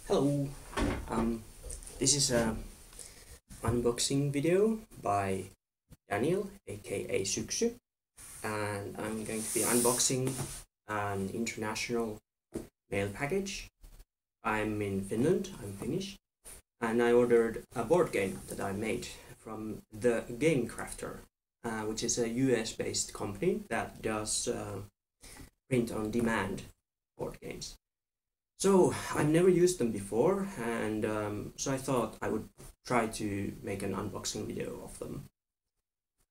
Hello, this is a unboxing video by Daniel, aka Syksy, and I'm going to be unboxing an international mail package. I'm in Finland, I'm Finnish, and I ordered a board game that I made from the Game Crafter, which is a US-based company that does print on demand board games. So I've never used them before, and so I thought I would try to make an unboxing video of them.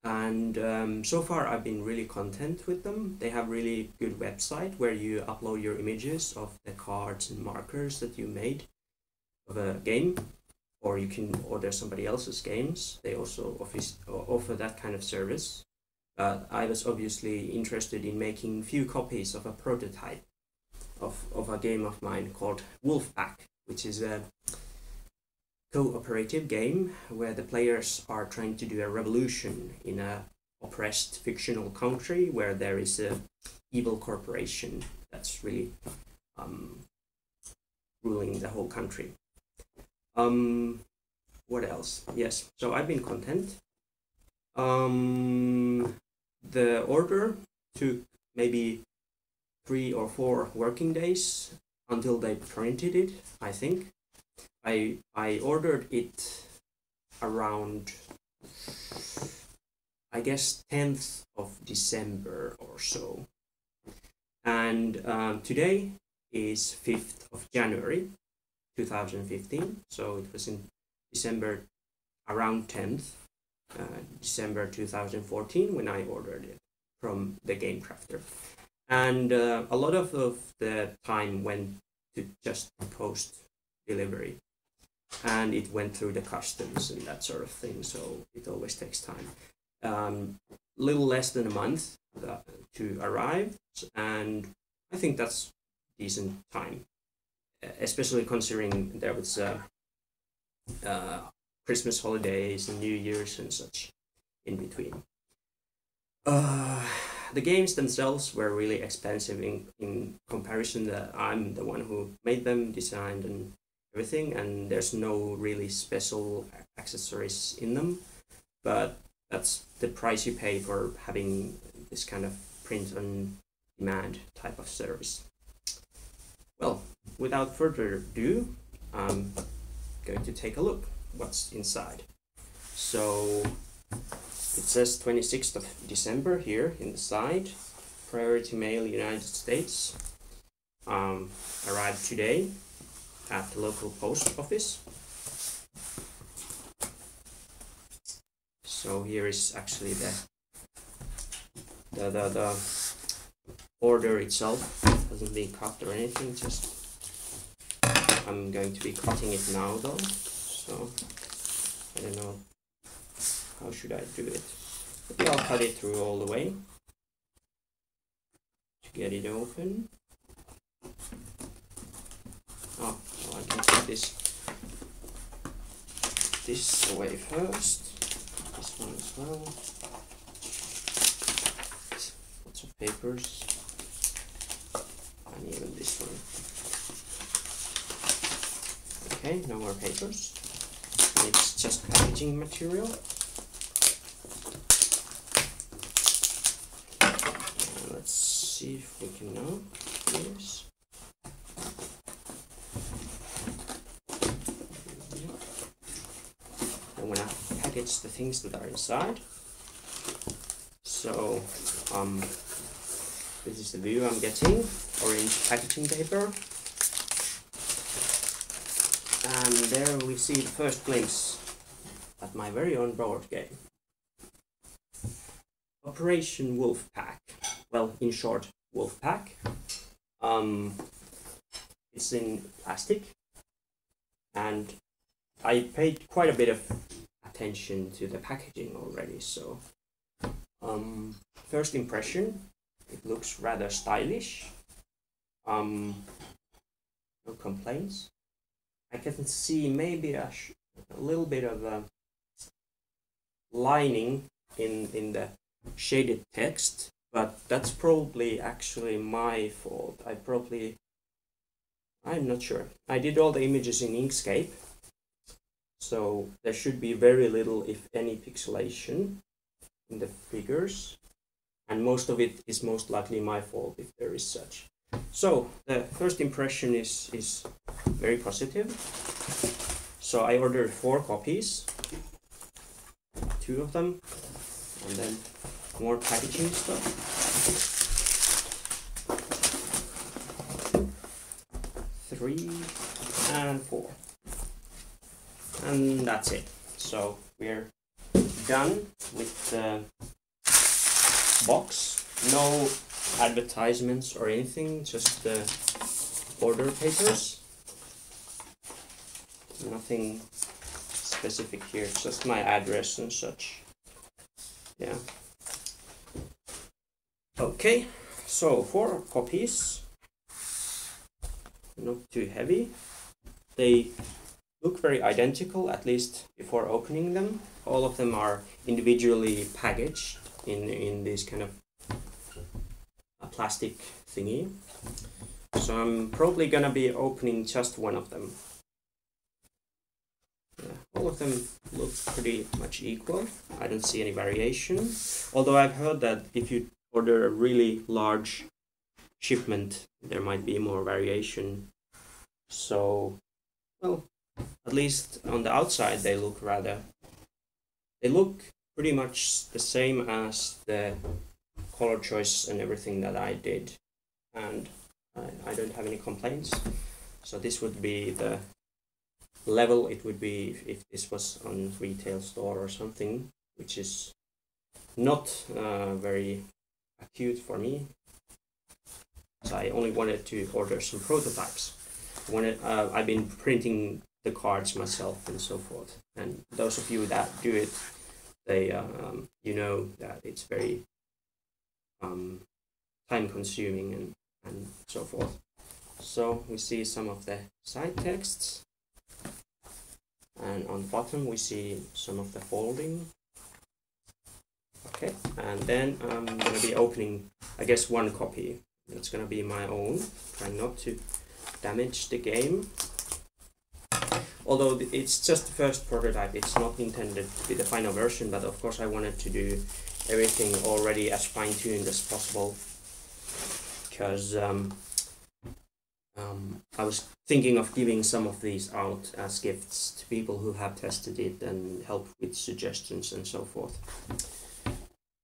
And so far I've been really content with them. They have really good website where you upload your images of the cards and markers that you made of a game, or you can order somebody else's games. They also offer that kind of service. But I was obviously interested in making few copies of a prototype of a game of mine called Wolfpack, which is a cooperative game where the players are trying to do a revolution in a oppressed fictional country where there is a evil corporation that's really ruling the whole country. What else? Yes, so I've been content. The order took maybe 3 or 4 working days until they printed it, I think. I ordered it around, I guess, 10th of December or so. And today is 5th of January 2015, so it was in December, around 10th December 2014 when I ordered it from the Game Crafter. And a lot of the time went to just post delivery, and it went through the customs and that sort of thing, so it always takes time. Little less than a month to arrive, and I think that's decent time, especially considering there was Christmas holidays and New Year's and such in between. The games themselves were really expensive in comparison that I'm the one who made them, designed and everything, and there's no really special accessories in them, but that's the price you pay for having this kind of print on demand type of service. Well, without further ado, I'm going to take a look what's inside. So it says 26th of December here in the side. Priority mail, United States. Arrived today at the local post office. So here is actually the order itself. It hasn't been cut or anything, just I'm going to be cutting it now though. So I don't know how should I do it. Maybe I'll cut it through all the way to get it open. Oh, well, I can put this away first. This one as well. Lots of papers. And even this one. Okay, no more papers. It's just packaging material. Let's see if we can now do this. I'm gonna package the things that are inside. So this is the view I'm getting. Orange packaging paper. And there we see the first glimpse at my very own board game. Operation Wolfpack. Well, in short, Wolfpack. It's in plastic, and I paid quite a bit of attention to the packaging already. So, first impression, it looks rather stylish. No complaints. I can see maybe a little bit of a lining in the shaded text, but that's probably actually my fault. I probably I'm not sure. I did all the images in Inkscape, so there should be very little, if any, pixelation in the figures, and most of it is most likely my fault if there is such. So the first impression is very positive. So I ordered 4 copies, 2 of them, and then more packaging stuff. 3 and 4, and that's it. So we're done with the box. No advertisements or anything, just the order papers. Nothing specific here, just my address and such. Yeah. Okay, so 4 copies. Not too heavy. They look very identical, at least before opening them. All of them are individually packaged in this kind of a plastic thingy. So I'm probably gonna be opening just one of them. Yeah, all of them look pretty much equal. I don't see any variation. Although I've heard that if you order a really large shipment, there might be more variation. So, well, at least on the outside they look pretty much the same as the color choice and everything that I did, and I don't have any complaints. So this would be the level it would be if this was on retail store or something, which is not very acute for me. So I only wanted to order some prototypes. I've been printing the cards myself and so forth, and those of you that do it, they you know that it's very time consuming and so forth. So we see some of the side texts, and on the bottom we see some of the folding. Okay, and then I'm gonna be opening, I guess, 1 copy. That's gonna be my own, trying not to damage the game. Although it's just the first prototype, it's not intended to be the final version, but of course I wanted to do everything already as fine-tuned as possible, because I was thinking of giving some of these out as gifts to people who have tested it and help with suggestions and so forth.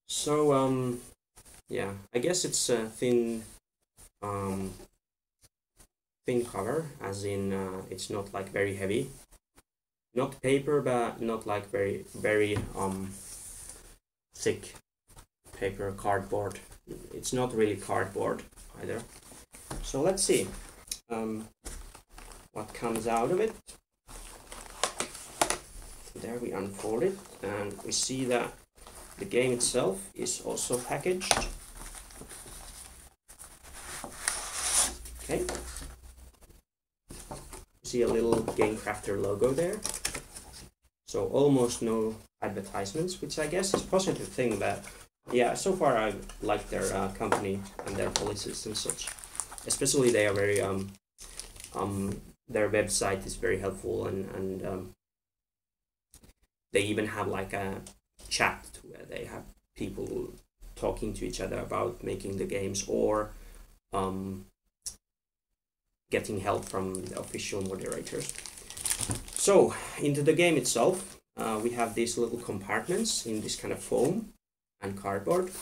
So yeah, I guess it's a thin cover, as in it's not like very heavy, not paper, but not like very thick paper, cardboard. It's not really cardboard either. So let's see what comes out of it. There we unfold it, and we see that the game itself is also packaged. Okay. See a little Game Crafter logo there. So almost no advertisements, which I guess is a positive thing. But yeah, so far I like their company and their policies and such. Especially they are very their website is very helpful, and they even have like a chat where they have people talking to each other about making the games, or getting help from the official moderators. So into the game itself, we have these little compartments in this kind of foam and cardboard.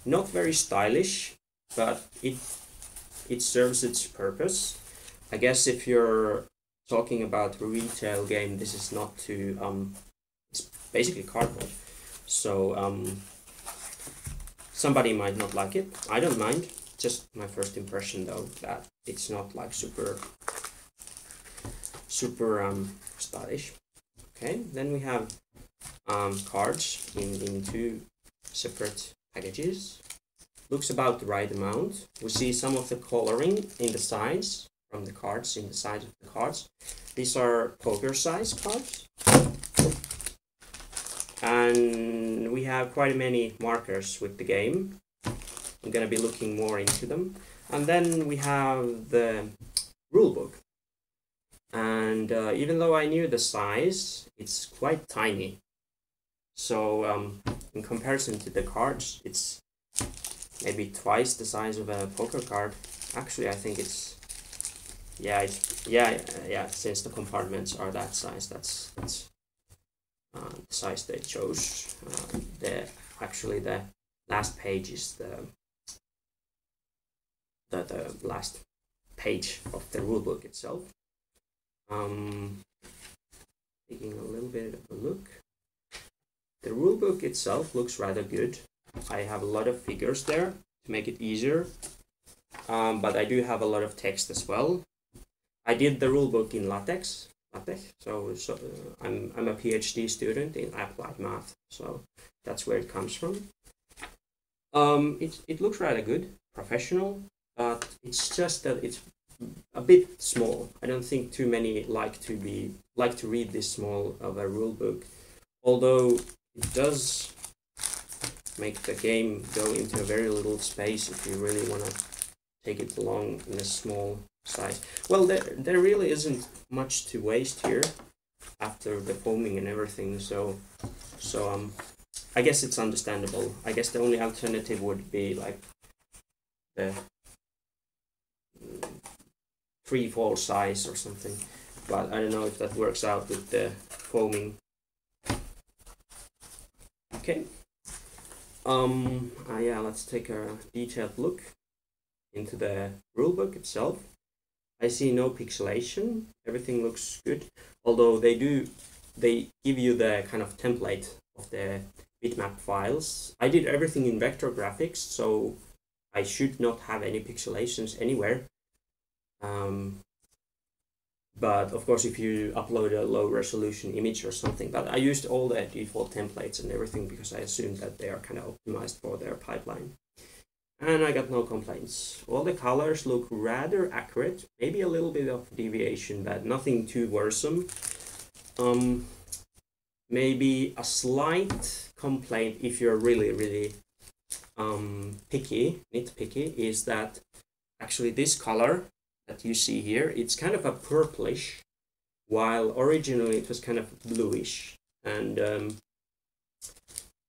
Not very stylish, but it serves its purpose. I guess if you're talking about a retail game, this is not too it's basically cardboard. So somebody might not like it. I don't mind. Just my first impression though, that it's not like super stylish. Okay, then we have cards in 2 separate packages. Looks about the right amount. We see some of the coloring in the sides from the cards, in the sides of the cards. These are poker size cards. And we have quite many markers with the game. I'm gonna be looking more into them. And then we have the rulebook. And even though I knew the size, it's quite tiny. So in comparison to the cards, it's maybe twice the size of a poker card. Actually, I think it's yeah, since the compartments are that size, that's the size they chose. The last page is the last page of the rulebook itself. Taking a little bit of a look. The rulebook itself looks rather good. I have a lot of figures there to make it easier, but I do have a lot of text as well. I did the rulebook in LaTeX, so I'm a PhD student in applied math, so that's where it comes from. It looks rather good, professional, but it's just that it's a bit small. I don't think too many like to read this small of a rulebook, although it does make the game go into a very little space if you really want to take it along in a small size. Well, there really isn't much to waste here after the foaming and everything, so I guess it's understandable. I guess the only alternative would be like the 3/4 size or something, but I don't know if that works out with the foaming. Okay. Yeah, let's take a detailed look into the rulebook itself. I see no pixelation. Everything looks good, although they give you the kind of template of the bitmap files. I did everything in vector graphics, so I should not have any pixelations anywhere. But of course, if you upload a low resolution image or something, but I used all the default templates and everything because I assumed that they are kind of optimized for their pipeline. And I got no complaints. All the colors look rather accurate, maybe a little bit of deviation, but nothing too worrisome. Maybe a complaint if you're really nitpicky, is that actually this color that you see here, it's kind of a purplish, while originally it was kind of bluish, and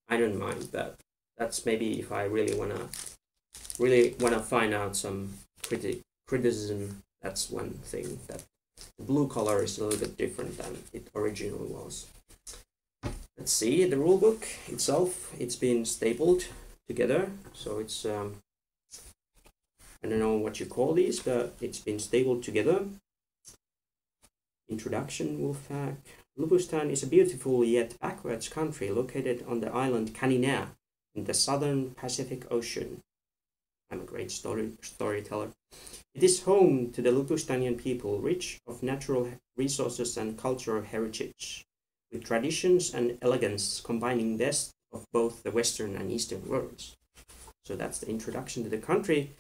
I don't mind that. That's maybe if I really wanna find out some criticism. That's one thing, that the blue color is a little bit different than it originally was. Let's see the rulebook itself. It's been stapled together, so it's I don't know what you call these, but it's been stapled together. Introduction, Wolfpack. Lupustan is a beautiful yet backwards country located on the island Canina in the southern Pacific Ocean. I'm a great storyteller. It is home to the Lupustanian people, rich of natural resources and cultural heritage, with traditions and elegance combining best of both the Western and Eastern worlds. So that's the introduction to the country.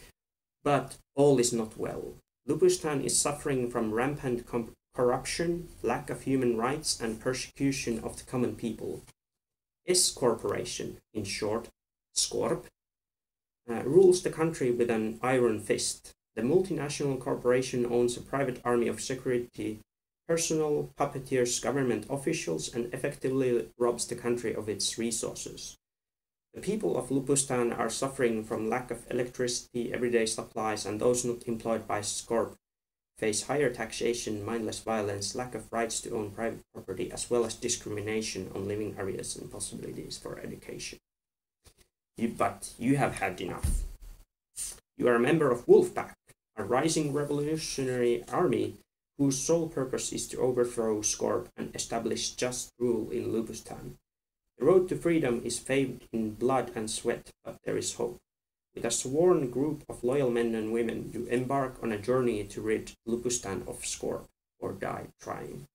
But all is not well. Lupustan is suffering from rampant corruption, lack of human rights, and persecution of the common people. S Corporation, in short, Scorp, rules the country with an iron fist. The multinational corporation owns a private army of security personnel, puppeteers, government officials, and effectively robs the country of its resources. The people of Lupustan are suffering from lack of electricity, everyday supplies, and those not employed by Scorp face higher taxation, mindless violence, lack of rights to own private property, as well as discrimination on living areas and possibilities for education. But you have had enough. You are a member of Wolfpack, a rising revolutionary army whose sole purpose is to overthrow Scorp and establish just rule in Lupustan. The road to freedom is paved in blood and sweat, but there is hope. With a sworn group of loyal men and women, you embark on a journey to rid Lupustan of Scorp, or die trying.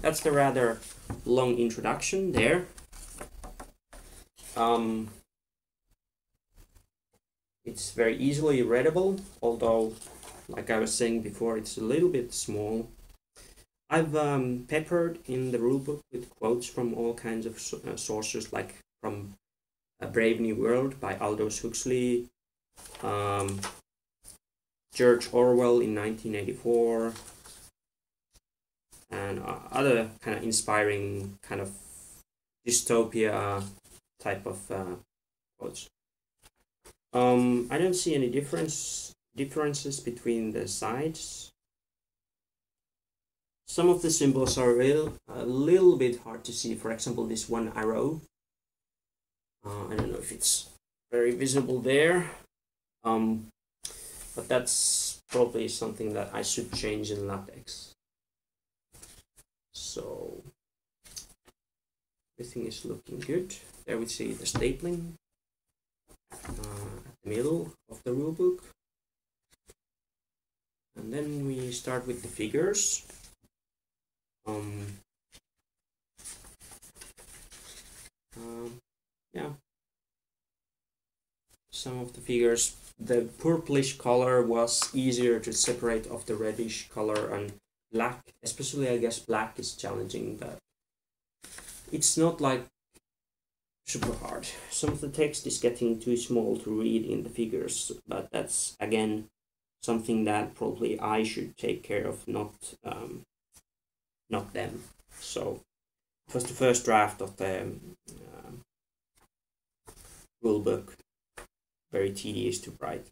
That's the rather long introduction there. It's very easily readable, although, like I was saying before, it's a little bit small. I've peppered in the rulebook with quotes from all kinds of sources, like from A Brave New World by Aldous Huxley, George Orwell in 1984, and other kind of inspiring kind of dystopia type of quotes. I don't see any differences between the sides. Some of the symbols are a little bit hard to see. For example, this one arrow. I don't know if it's very visible there. But that's probably something that I should change in LaTeX. So everything is looking good. There we see the stapling at the middle of the rulebook. And then we start with the figures. Yeah, some of the figures, the purplish color was easier to separate of the reddish color, and black, especially I guess black is challenging, but it's not like super hard. Some of the text is getting too small to read in the figures, but that's again something that probably I should take care of, not them. So it was the first draft of the rule book, very tedious to write.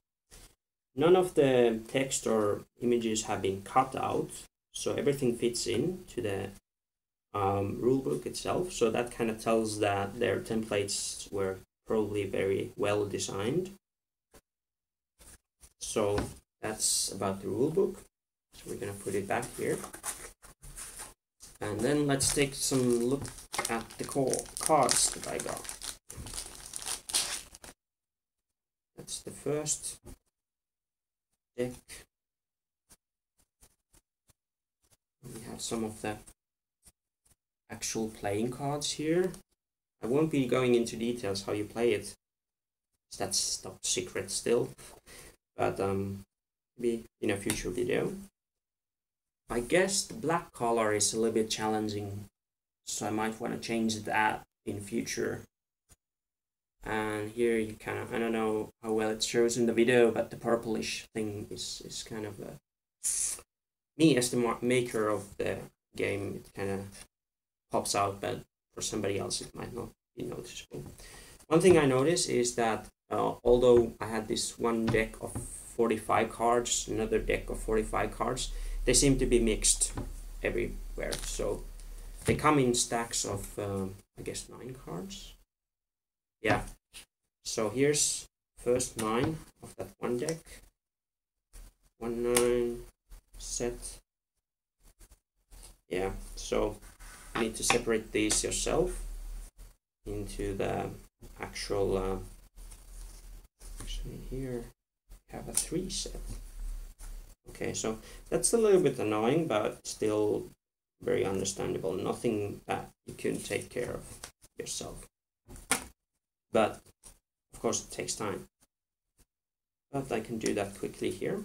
None of the text or images have been cut out, so everything fits into the rule book itself. So that kind of tells that their templates were probably very well designed. So that's about the rule book. So we're gonna put it back here. And then let's take some look at the cards that I got. That's the first deck. We have some of the actual playing cards here. I won't be going into details how you play it. That's top secret still. But maybe in a future video. I guess the black color is a little bit challenging, so I might want to change that in future. And here you kind of, I don't know how well it shows in the video, but the purplish thing is kind of me as the maker of the game, it kind of pops out, but for somebody else it might not be noticeable. One thing I noticed is that although I had this one deck of 45 cards, another deck of 45 cards, they seem to be mixed everywhere. So they come in stacks of, I guess, 9 cards. Yeah, so here's first 9 of that one deck. 1 9 set. Yeah, so you need to separate these yourself into the actual, actually here we have a 3 set. Okay, so that's a little bit annoying, but still very understandable. Nothing that you couldn't take care of yourself. But of course it takes time. But I can do that quickly here.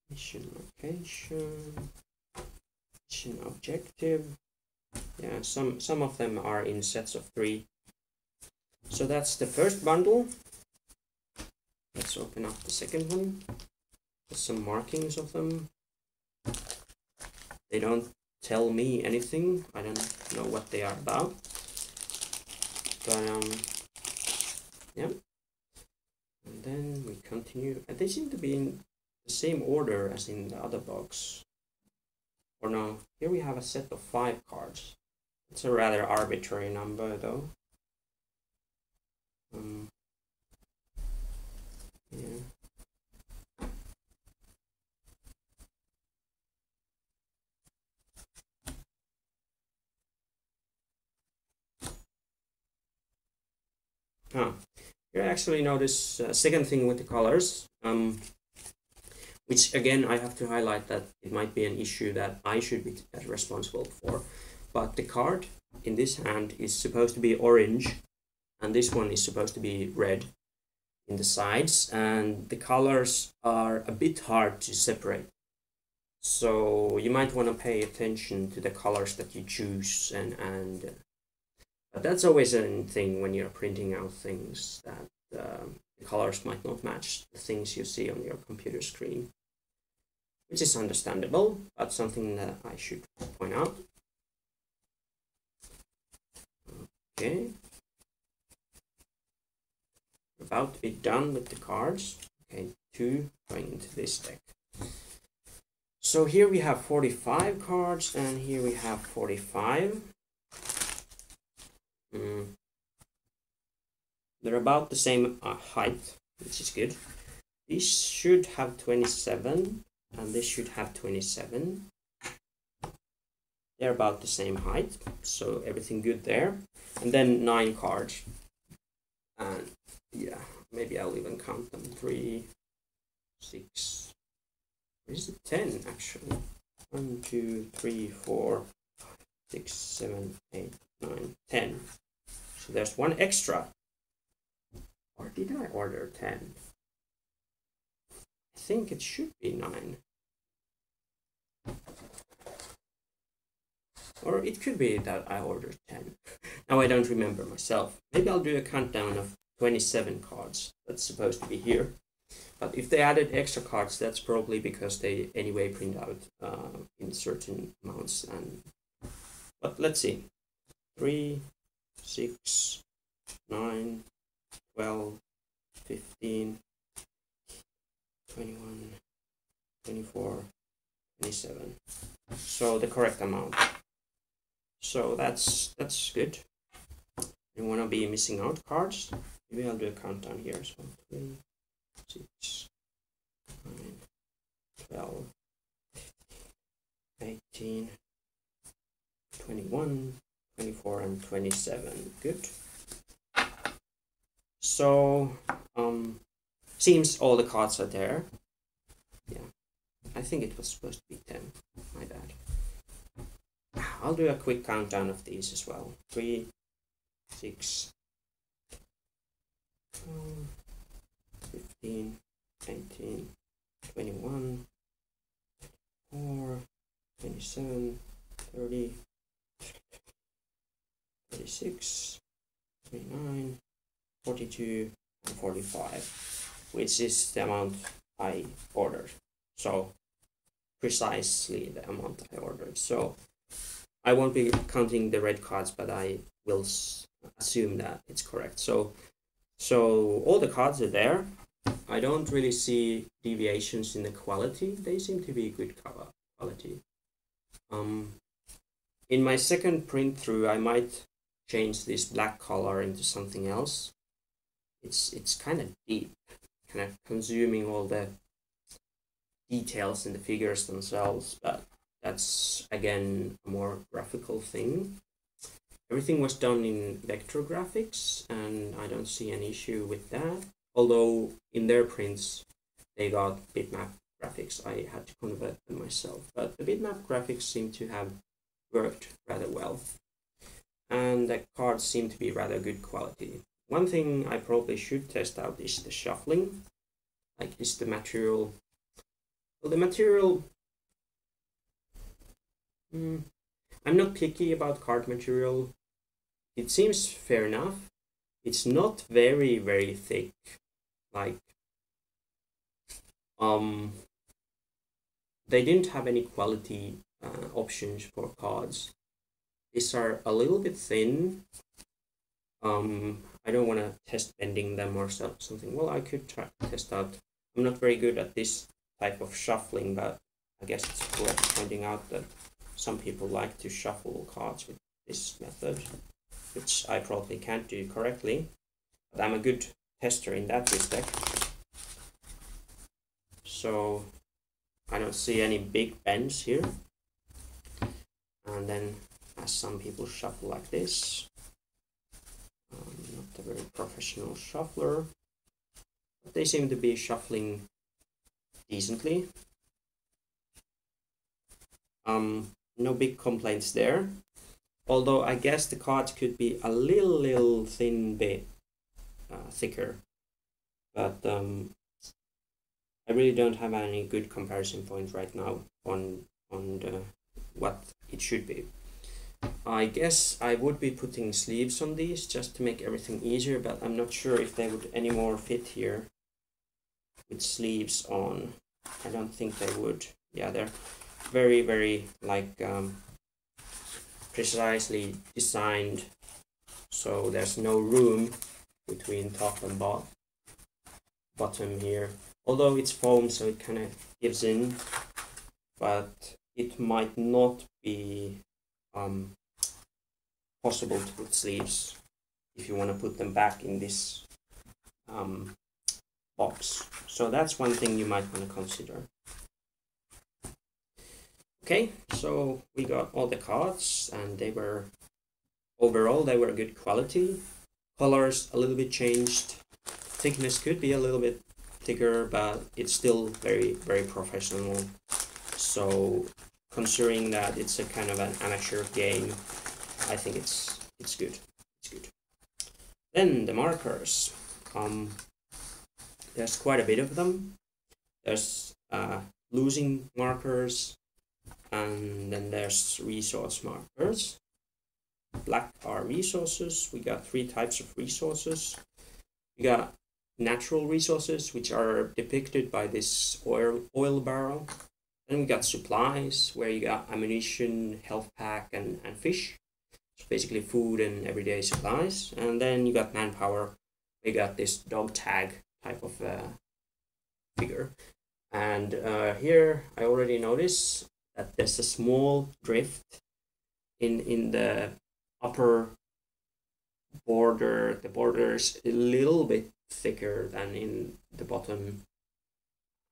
Mission location, mission objective. Yeah, some of them are in sets of 3. So that's the first bundle. Let's open up the second one. There's some markings of them. They don't tell me anything. I don't know what they are about. But yeah. And then we continue. And they seem to be in the same order as in the other box. Or no, here we have a set of 5 cards. It's a rather arbitrary number though. Yeah. Here I actually notice a second thing with the colors, which again I have to highlight that it might be an issue that I should be responsible for. But the card in this hand is supposed to be orange, and this one is supposed to be red in the sides, and the colors are a bit hard to separate. So you might want to pay attention to the colors that you choose, but that's always a thing when you're printing out things, that the colors might not match the things you see on your computer screen, which is understandable, but something that I should point out. Okay, we're about to be done with the cards. Okay, 2 going into this deck. So here we have 45 cards, and here we have 45. They're about the same height, which is good. This should have 27, and this should have 27. They're about the same height, so everything good there. And then 9 cards. And yeah, maybe I'll even count them. 3, 6. Where is it? 10 actually. 1, 2, 3, 4, 5, 6, 7, 8, 9, 10. So there's 1 extra. Or did I order 10? I think it should be 9. Or it could be that I ordered 10. Now I don't remember myself. Maybe I'll do a countdown of 27 cards that's supposed to be here. But if they added extra cards, that's probably because they anyway print out in certain amounts. But let's see. 3, 6, 9, 12, 15, 21, 24, 27. So the correct amount. So that's good. You want to be missing out cards. Maybe I'll do a countdown here. So 3, 6, 9, 12, 18, 21, 24, and 27. Good. So seems all the cards are there. Yeah, I think it was supposed to be 10. My bad. I'll do a quick countdown of these as well. 3, 6, 12, 15, 18, 21, 4, 27, 30, 36, 39, 42, and 45, which is the amount I ordered. So precisely the amount I ordered. So I won't be counting the red cards, but I will assume that it's correct. So all the cards are there. I don't really see deviations in the quality. They seem to be good quality. In my second print through, I might change this black color into something else. It's kind of deep, kind of consuming all the details in the figures themselves, but that's again a more graphical thing. Everything was done in vector graphics, and I don't see an issue with that. Although in their prints they got bitmap graphics, I had to convert them myself. But the bitmap graphics seem to have worked rather well, and the cards seem to be rather good quality. One thing I probably should test out is the shuffling. Like, is the material... Well, the material... I'm not picky about card material. It seems fair enough. It's not very, very thick. Like, they didn't have any quality options for cards. These are a little bit thin. I don't want to test bending them or something. Well, I could try to test out. I'm not very good at this type of shuffling, but I guess it's worth pointing out that some people like to shuffle cards with this method, which I probably can't do correctly, but I'm a good tester in that respect. So I don't see any big bends here. And then as some people shuffle like this, not a very professional shuffler, but they seem to be shuffling decently. No big complaints there, although I guess the cards could be a little thin bit thicker, but I really don't have any good comparison point right now on what it should be. I guess I would be putting sleeves on these just to make everything easier, but I'm not sure if they would anymore fit here with sleeves on. I don't think they would. Yeah, they're very, very like precisely designed, so there's no room between top and bottom here. Although it's foam, so it kind of gives in, but it might not be possible to put sleeves if you want to put them back in this box. So that's one thing you might want to consider. Okay, so we got all the cards, and they were overall good quality. Colors a little bit changed. Thickness could be a little bit thicker, but it's still very, very professional. So considering that it's a kind of an amateur game, I think it's good. It's good. Then the markers. There's quite a bit of them. There's losing markers, and then there's resource markers. Black are resources. We got 3 types of resources. We got natural resources, which are depicted by this oil barrel. Then we got supplies, where you got ammunition, health pack, and fish. So basically food and everyday supplies. And then you got manpower. We got this dog tag type of figure. And here I already notice that there's a small drift in the upper border. The border is a little bit thicker than in the bottom,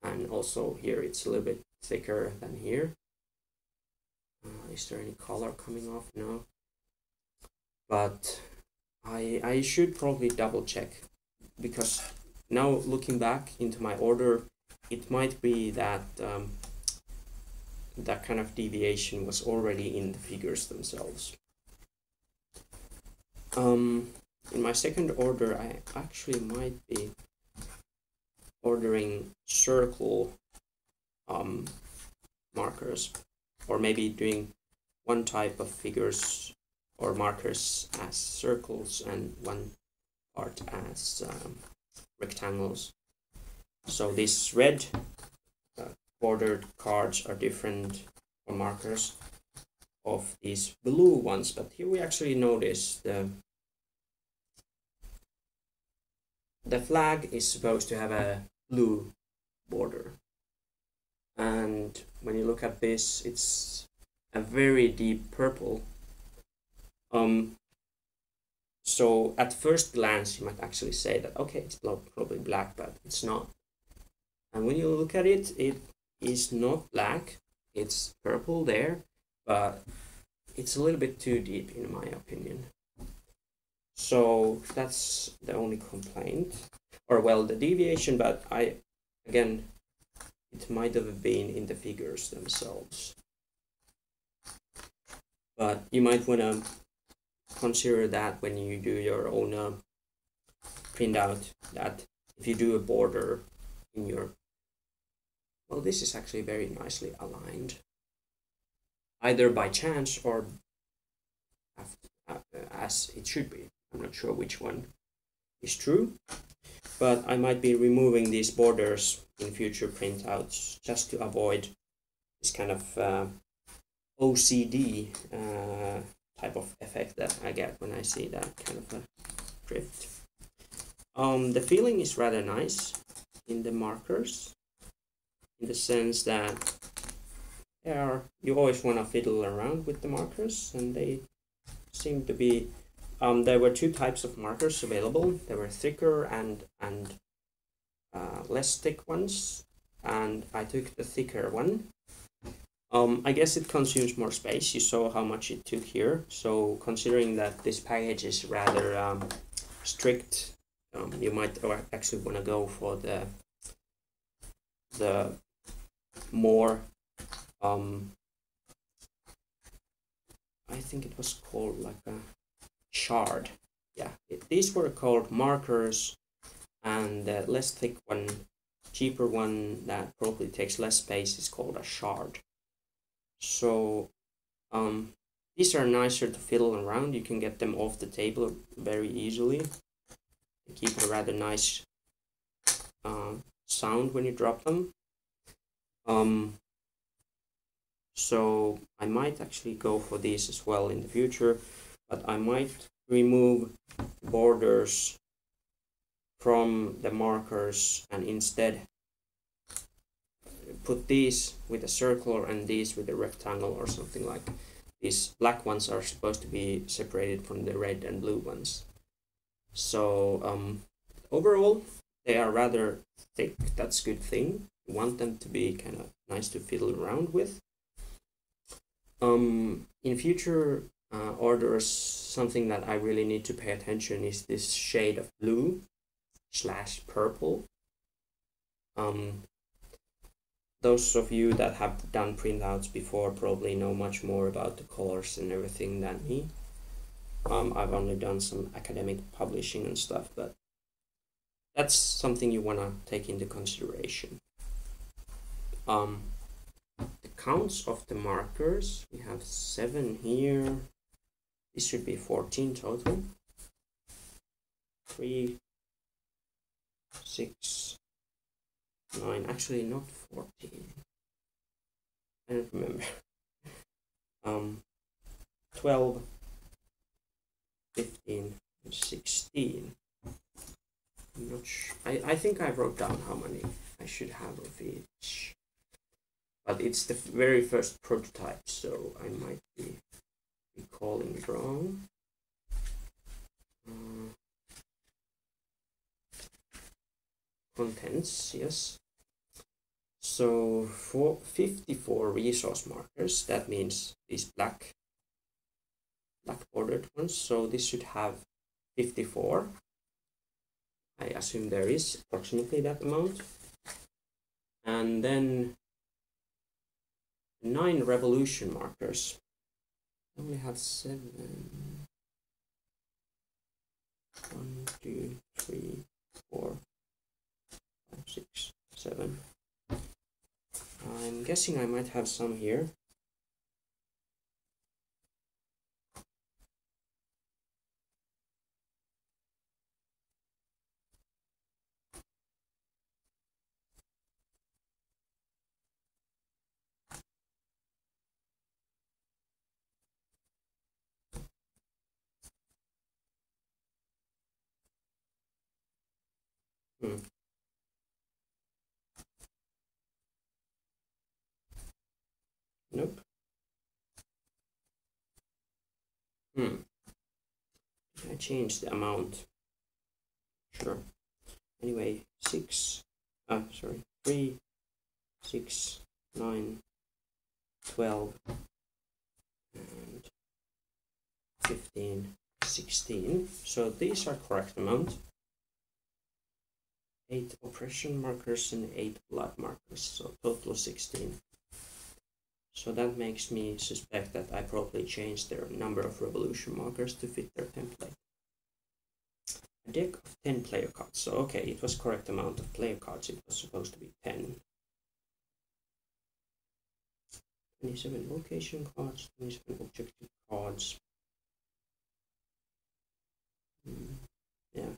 and also here it's a little bit thicker than here. Is there any color coming off? No, but I should probably double check, because now looking back into my order, it might be that that kind of deviation was already in the figures themselves. In my second order, I actually might be ordering circle markers, or maybe doing one type of figures or markers as circles and one part as rectangles. So these red bordered cards are different for markers of these blue ones, but here we actually notice the flag is supposed to have a blue border, and when you look at this, it's a very deep purple. So at first glance you might actually say that okay, it's probably black, but it's not. And when you look at it, it is not black, it's purple there, but it's a little bit too deep in my opinion. So that's the only complaint, or well, the deviation, but again, it might have been in the figures themselves. But you might want to consider that when you do your own printout, that if you do a border in your, well, this is actually very nicely aligned, either by chance or as it should be. I'm not sure which one is true, but I might be removing these borders in future printouts just to avoid this kind of OCD type of effect that I get when I see that kind of a drift. The feeling is rather nice in the markers, in the sense that you always want to fiddle around with the markers, and they seem to be there were 2 types of markers available. There were thicker and less thick ones, and I took the thicker one. I guess it consumes more space. You saw how much it took here, so considering that this package is rather strict, you might actually want to go for the more I think it was called like a shard. Yeah, these were called markers, and the less thick one, cheaper one that probably takes less space is called a shard. So These are nicer to fiddle around. You can get them off the table very easily. They keep a rather nice sound when you drop them. So I might actually go for these as well in the future, but I might remove borders from the markers and instead put these with a circle and these with a rectangle or something like. These black ones are supposed to be separated from the red and blue ones. So overall they are rather thick. That's a good thing. You want them to be kind of nice to fiddle around with. In future orders, something that I really need to pay attention is this shade of blue / purple. Those of you that have done printouts before probably know much more about the colors and everything than me. I've only done some academic publishing and stuff, but that's something you want to take into consideration. The counts of the markers, we have 7 here. This should be 14 total. 3, 6, 9, actually not 14. I don't remember. 12, 15, and 16. I'm not sure. I think I wrote down how many I should have of each. But it's the very first prototype, so I might be recalling it wrong. Contents, yes. So for 54 resource markers, that means these black bordered ones. So this should have 54. I assume there is approximately that amount. And then 9 revolution markers. I only have 7. 1, 2, 3, 4, 5, 6, 7. I'm guessing I might have some here. Nope. I changed the amount. Sure. Anyway, 3, 6, 9, 12, and 15, 16. So these are correct amount. 8 oppression markers and 8 blood markers, so total 16. So that makes me suspect that I probably changed their number of revolution markers to fit their template. A deck of 10 player cards. So okay, it was correct amount of player cards. It was supposed to be 10. 27 location cards, 27 objective cards. Yeah.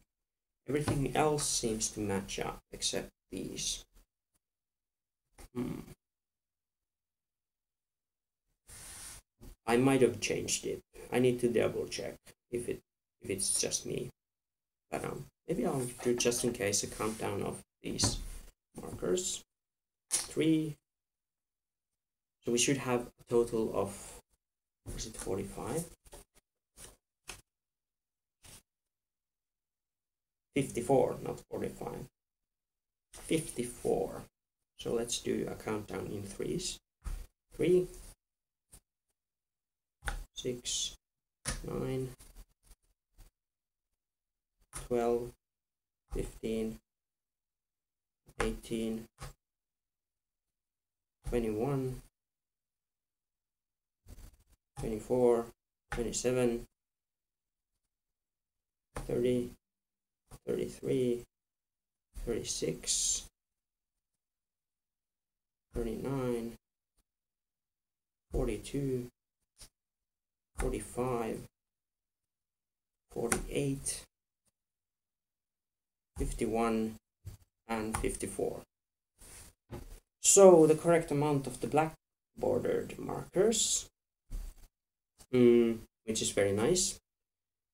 Everything else seems to match up except these. I might have changed it. I need to double check if it's just me. But maybe I'll do, just in case, a countdown of these markers. 3. So we should have a total of, was it 45? 54, not 45. 54. So let's do a countdown in 3s. 3, 6, 9, 12, 15, 18, 21, 24, 27, 30, 33, 36, 39, 42, 45, 48, 51, and 54. So the correct amount of the black bordered markers, which is very nice.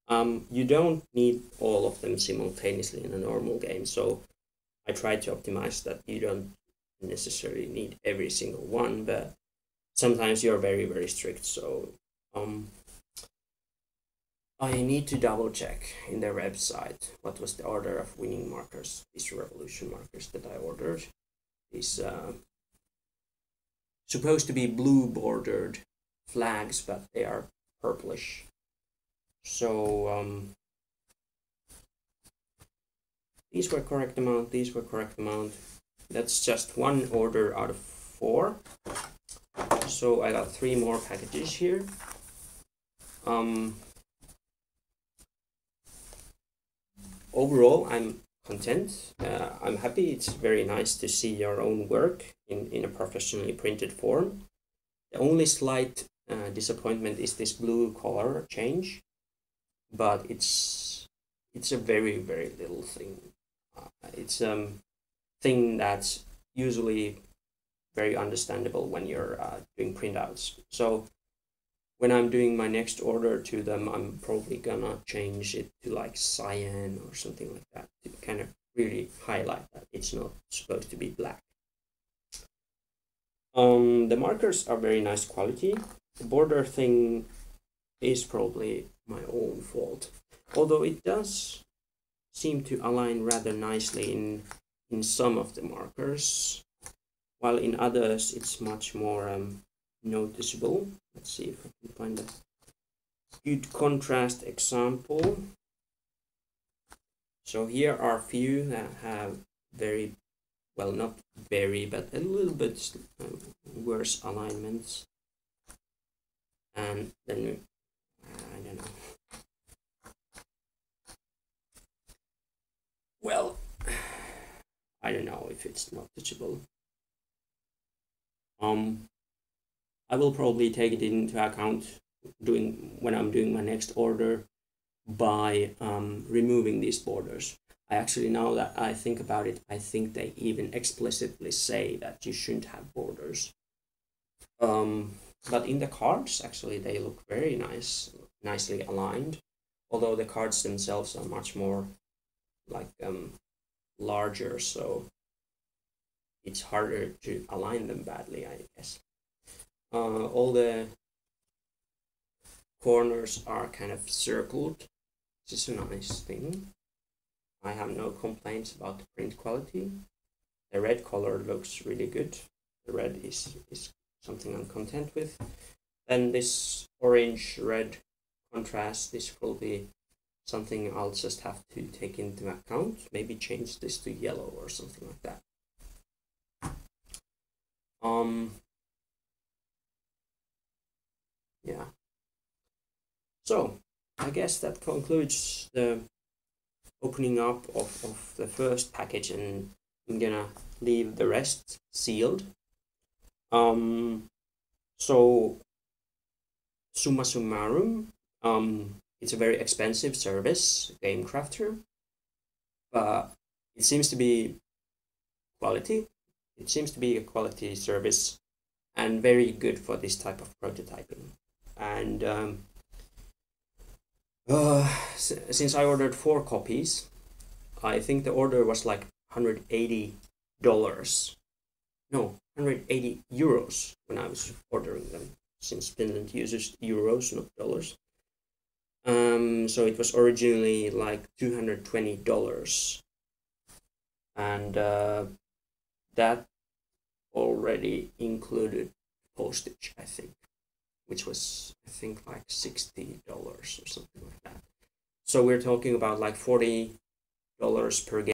You don't need all of them simultaneously in a normal game, so I try to optimize that you don't necessarily need every single one, but sometimes you're very, very strict, so I need to double check in their website what was the order of winning markers, these revolution markers that I ordered. These supposed to be blue bordered flags, but they are purplish. So these were correct amount, these were correct amount. That's just one order out of 4. So I got 3 more packages here. Overall, I'm content. I'm happy. It's very nice to see your own work in a professionally printed form. The only slight disappointment is this blue color change, but it's a very, very little thing. It's a thing that's usually very understandable when you're doing printouts. So when I'm doing my next order to them, I'm probably gonna change it to like cyan or something like that to kind of really highlight that it's not supposed to be black. The markers are very nice quality. The border thing is probably my own fault, although it does seem to align rather nicely in some of the markers, while in others it's much more noticeable. Let's see if I can find a good contrast example. So here are a few that have very, well, not very, but a little bit worse alignments. And then, I don't know. Well, I don't know if it's noticeable. I will probably take it into account when I'm doing my next order by removing these borders. I actually, now that I think about it, I think they even explicitly say that you shouldn't have borders. But in the cards, actually, they look very nicely aligned, although the cards themselves are much more like larger, so it's harder to align them badly, I guess. All the corners are kind of circled, which is a nice thing. I have no complaints about the print quality. The red color looks really good. The red is something I'm content with. Then this orange-red contrast, this will be something I'll just have to take into account. Maybe change this to yellow or something like that. Yeah. So I guess that concludes the opening up of the first package, and I'm gonna leave the rest sealed. So summa summarum, it's a very expensive service, Game Crafter, but it seems to be quality. It seems to be a quality service and very good for this type of prototyping. And since I ordered 4 copies, I think the order was like $180. No, 180 euros when I was ordering them, since Finland uses euros, not dollars. So it was originally like $220, and that already included postage, I think, which was, I think, like $60 or something like that. So we're talking about like $40 per game.